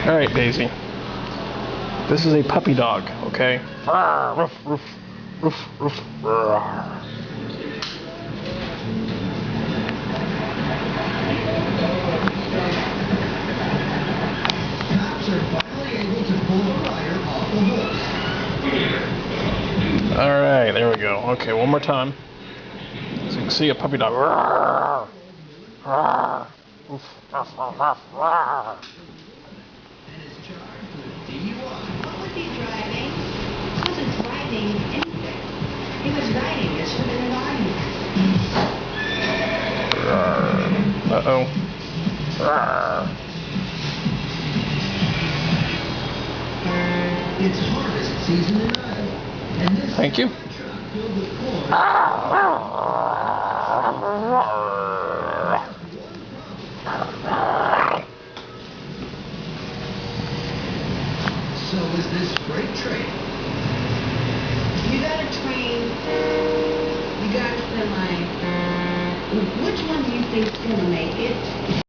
Alright, Daisy. This is a puppy dog, okay? Ruff, ruff, ruff, ruff, ruff. Cops are finally able to pull a rider off the horse. Alright, there we go. Okay, one more time. So you can see a puppy dog. And is charged with DUI. What was he driving? He wasn't driving anything. He was riding. There should have been an argument. Uh-oh. It's harvest season in Iowa, and this Thank you. truck filled with corn. So is this freight train. You got a train. You got a semi. Which one do you think's gonna make it?